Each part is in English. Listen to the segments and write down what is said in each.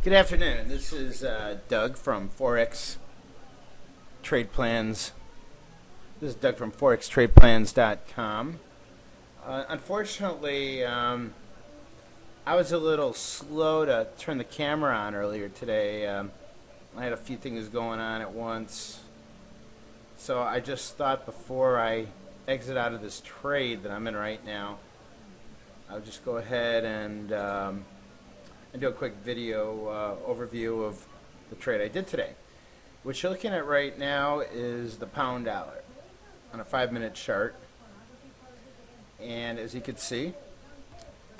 Good afternoon. This is Doug from Forex Trade Plans. This is Doug from ForexTradePlans.com. Unfortunately, I was a little slow to turn the camera on earlier today. I had a few things going on at once. So I just thought before I exit out of this trade that I'm in right now, I'll just go ahead and do a quick video overview of the trade I did today. What you're looking at right now is the pound dollar on a 5-minute chart. And as you can see,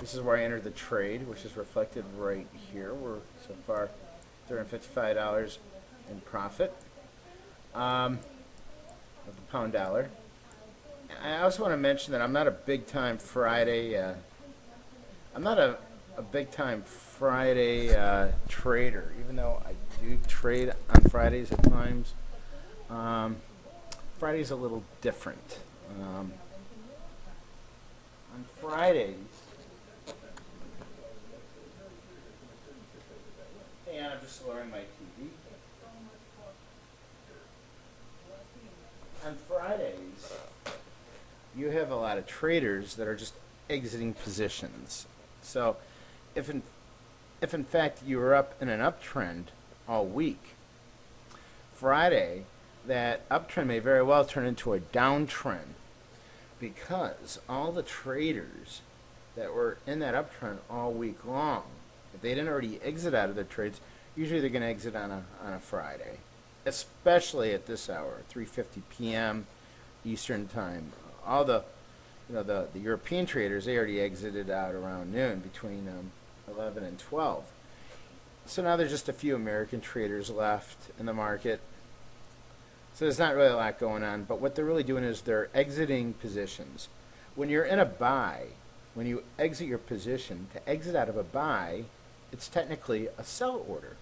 this is where I entered the trade, which is reflected right here. We're so far $355 in profit of the pound dollar. I also want to mention that I'm not a big-time Friday trader, even though I do trade on Fridays at times. Friday's a little different. On Fridays, and I'm just lowering my TV. On Fridays, you have a lot of traders that are just exiting positions. So if in fact you were up in an uptrend all week, Friday, that uptrend may very well turn into a downtrend, because all the traders that were in that uptrend all week long, if they didn't already exit out of their trades, usually they're going to exit on a Friday, especially at this hour, 3:50 p.m. Eastern time. All the the European traders, they already exited out around noon, between 11 and 12. So now there's just a few American traders left in the market. So there's not really a lot going on, but what they're really doing is they're exiting positions. When you're in a buy, when you exit your position, to exit out of a buy, it's technically a sell order.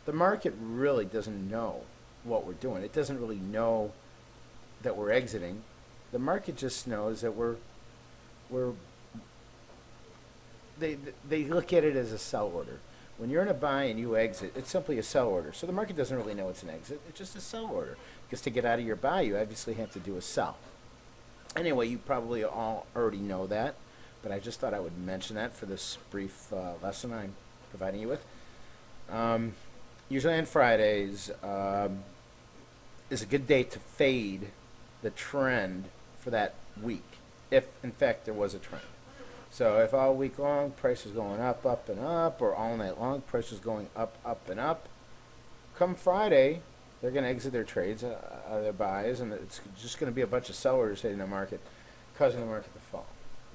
The market really doesn't know what we're doing. It doesn't really know that we're exiting. The market just knows that they look at it as a sell order. When you're in a buy and you exit, it's simply a sell order. So the market doesn't really know it's an exit. It's just a sell order. Because to get out of your buy, you obviously have to do a sell. Anyway, you probably all already know that, but I just thought I would mention that for this brief lesson I'm providing you with. Usually on Fridays is a good day to fade the trend for that week, if in fact there was a trend. So if all week long price is going up, up, and up, or all night long price is going up, up, and up, come Friday, they're going to exit their trades, their buys, and it's just going to be a bunch of sellers hitting the market, causing the market to fall.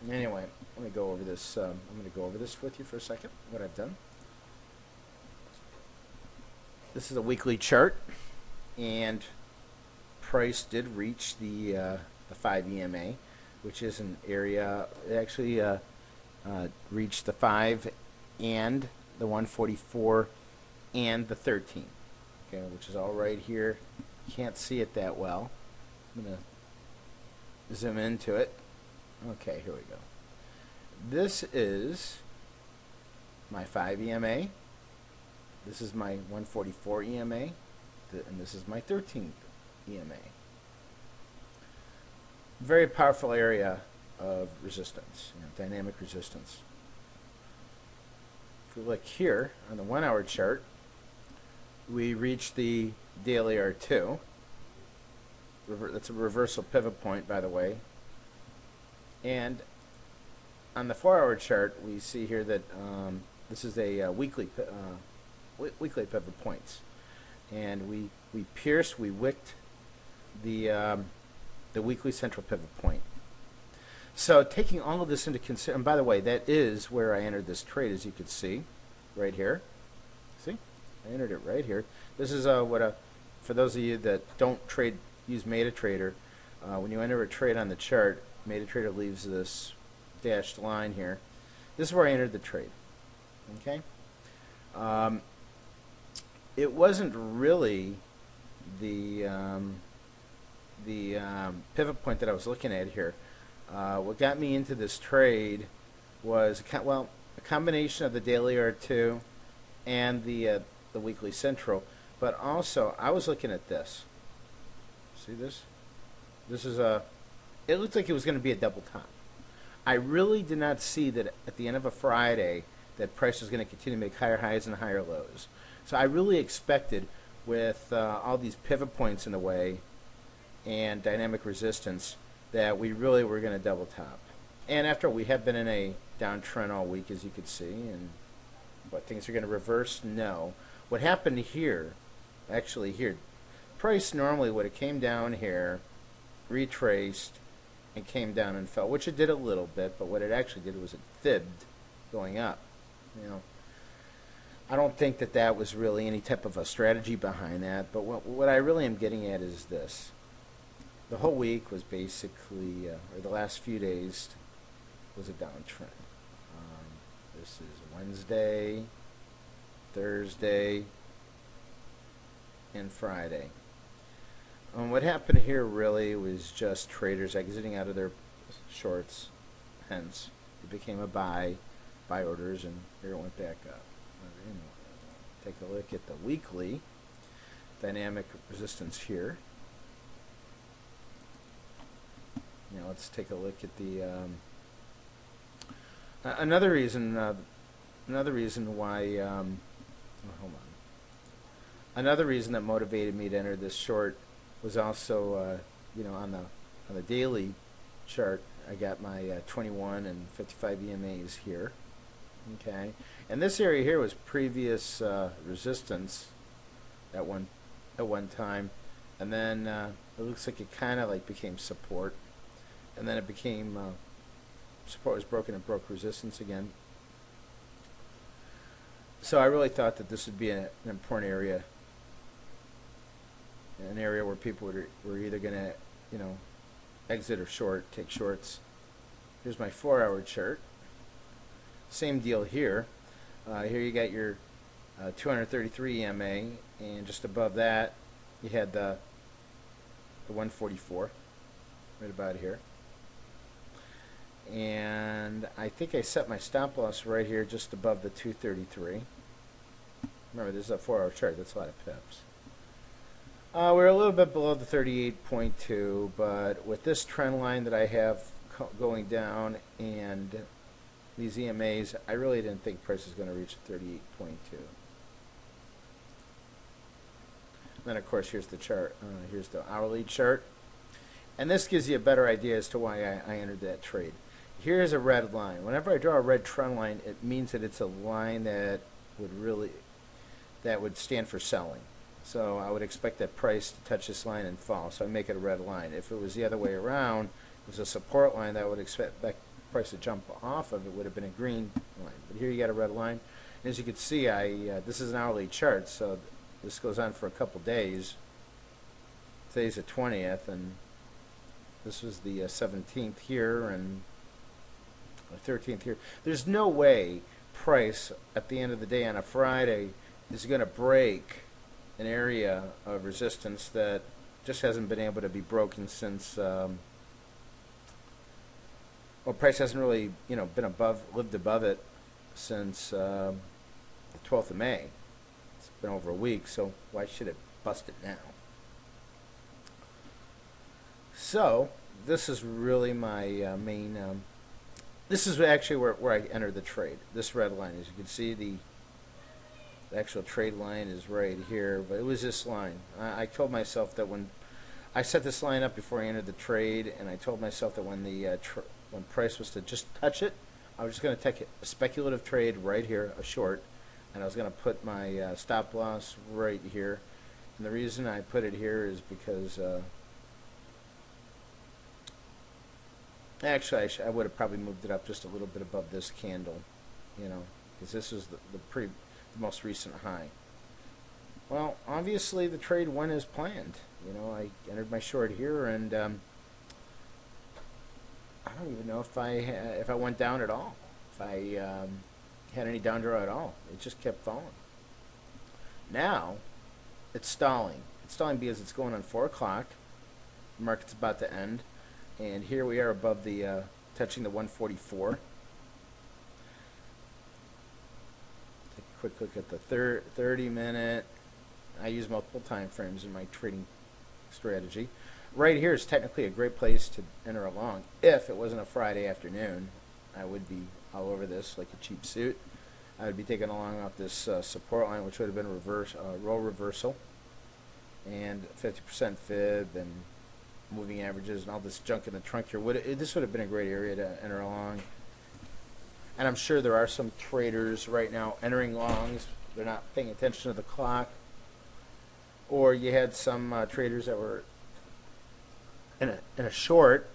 Anyway, let me go over this. I'm going to go over this with you for a second, what I've done. This is a weekly chart, and price did reach the 5 EMA, which is an area. It actually reached the 5 and the 144 and the 13, okay, which is all right here. Can't see it that well. I'm going to zoom into it. Okay, here we go. This is my 5 EMA. This is my 144 EMA, and this is my 13th EMA. Very powerful area of resistance, dynamic resistance. If we look here on the 1-hour chart, we reach the daily R2. That's a reversal pivot point, by the way. And on the 4-hour chart, we see here that this is a weekly pivot points, and we wicked the weekly central pivot point. So taking all of this into consideration, and by the way, that is where I entered this trade, as you can see, right here. See, I entered it right here. This is for those of you that don't trade, use MetaTrader. When you enter a trade on the chart, MetaTrader leaves this dashed line here. This is where I entered the trade. Okay. It wasn't really the pivot point that I was looking at here. What got me into this trade was a combination of the daily R2 and the weekly central. But also, I was looking at this. See this? This is a. It looked like it was going to be a double top. I really did not see that at the end of a Friday that price was going to continue to make higher highs and higher lows. So I really expected, with all these pivot points in the way and dynamic resistance, that we really were going to double top. And after we have been in a downtrend all week, as you could see, and what, things are going to reverse? No. What happened here, actually here, price normally would have came down here, retraced, and came down and fell, which it did a little bit, but what it actually did was it fibbed going up. You know, I don't think that that was really any type of a strategy behind that, but what I really am getting at is this. The whole week was basically, or the last few days, was a downtrend. This is Wednesday, Thursday, and Friday. What happened here really was just traders exiting out of their shorts, hence it became a buy orders, and here it went back up. Anyway, take a look at the weekly dynamic resistance here. Now let's take a look at the another reason why hold on. Another reason that motivated me to enter this short was also on the daily chart. I got my 21 and 55 EMAs here. Okay, and this area here was previous resistance at one time, and then it looks like it kind of like became support, and then it became support was broken and broke resistance again. So I really thought that this would be an important area, an area where people were either going to, exit or short, take shorts. Here's my 4-hour chart. Same deal here. Here you got your 233 EMA, and just above that you had the 144, right about here. And I think I set my stop loss right here, just above the 233. Remember, this is a 4-hour chart. That's a lot of pips. We're a little bit below the 38.2, but with this trend line that I have going down and these EMAs, I really didn't think price is going to reach 38.2. Then, of course, here's the chart. Here's the hourly chart. And this gives you a better idea as to why I entered that trade. Here's a red line. Whenever I draw a red trend line, it means that it's a line that would stand for selling. So I would expect that price to touch this line and fall. So I make it a red line. If it was the other way around, it was a support line that I would expect that price to jump off of. It would have been a green line. But here you got a red line. And as you can see, this is an hourly chart, so this goes on for a couple days. Today's the 20th, and this was the 17th here, and the 13th here. There's no way price at the end of the day on a Friday is going to break an area of resistance that just hasn't been able to be broken since price hasn't really lived above it since the 12th of May. It's been over a week, so why should it bust it now? So this is really my main this is actually where I entered the trade. This red line, as you can see, the actual trade line is right here, but it was this line. I told myself that when I set this line up before I entered the trade, and I told myself that when when price was to just touch it, I was just going to take a speculative trade right here, a short, and I was going to put my stop loss right here. And the reason I put it here is because actually I would have probably moved it up just a little bit above this candle, because this was the most recent high. Well, obviously the trade went as planned. I entered my short here, and I don't even know if I went down at all, if I had any down draw at all. It just kept falling. Now it's stalling. It's stalling because it's going on 4 o'clock. The market's about to end, and here we are above the touching the 144. quick look at the 30-minute. I use multiple time frames in my trading strategy. Right here is technically a great place to enter a long. If it wasn't a Friday afternoon, I would be all over this like a cheap suit. I would be taking along off this support line, which would have been a roll reversal, and 50% fib and moving averages and all this junk in the trunk here. This would have been a great area to enter along. And I'm sure there are some traders right now entering longs. They're not paying attention to the clock. Or you had some traders that were in a short,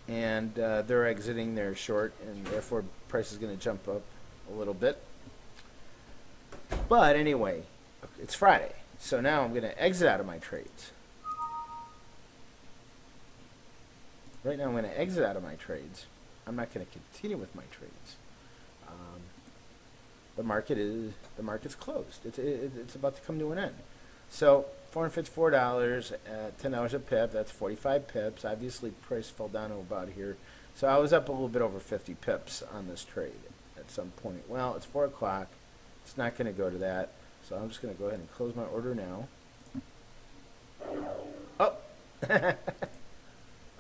and they're exiting their short, and therefore price is going to jump up a little bit. But anyway, it's Friday, so now I'm going to exit out of my trades. Right now I'm going to exit out of my trades. I'm not going to continue with my trades. The market's closed. It's about to come to an end. So $454 at $10 a pip. That's 45 pips. Obviously, price fell down to about here. So I was up a little bit over 50 pips on this trade at some point. Well, it's 4 o'clock. It's not going to go to that. So I'm just going to go ahead and close my order now. Oh!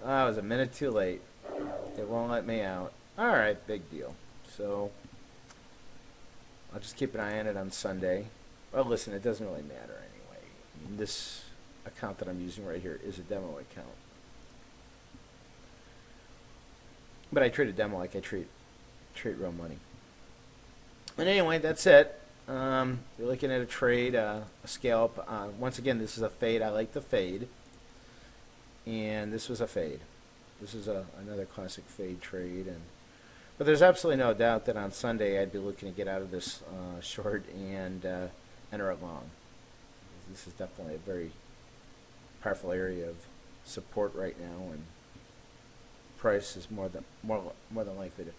I was a minute too late. It won't let me out. All right, big deal. So I'll just keep an eye on it on Sunday. Well, listen, it doesn't really matter anyway. I mean, this account that I'm using right here is a demo account. But I treat a demo like I treat real money. And anyway, that's it. You're looking at a trade, a scalp. Once again, this is a fade. I like the fade. And this was a fade. This is another classic fade trade. But there's absolutely no doubt that on Sunday I'd be looking to get out of this short and enter a long. This is definitely a very powerful area of support right now, and price is more than likely to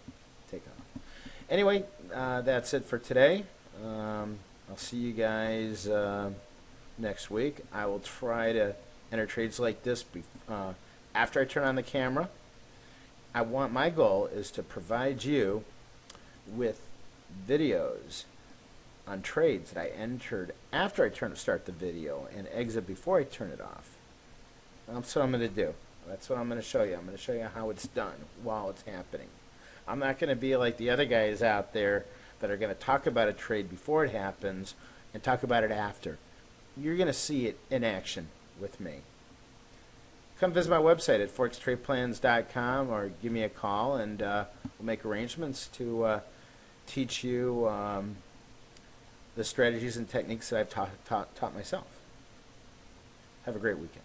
take off. Anyway, that's it for today. I'll see you guys next week. I will try to enter trades like this after I turn on the camera. My goal is to provide you with videos on trades that I entered after I start the video and exit before I turn it off. That's what I'm going to do. That's what I'm going to show you. I'm going to show you how it's done while it's happening. I'm not going to be like the other guys out there that are going to talk about a trade before it happens and talk about it after. You're going to see it in action with me. Come visit my website at forextradeplans.com or give me a call, and we'll make arrangements to teach you the strategies and techniques that I've taught myself. Have a great weekend.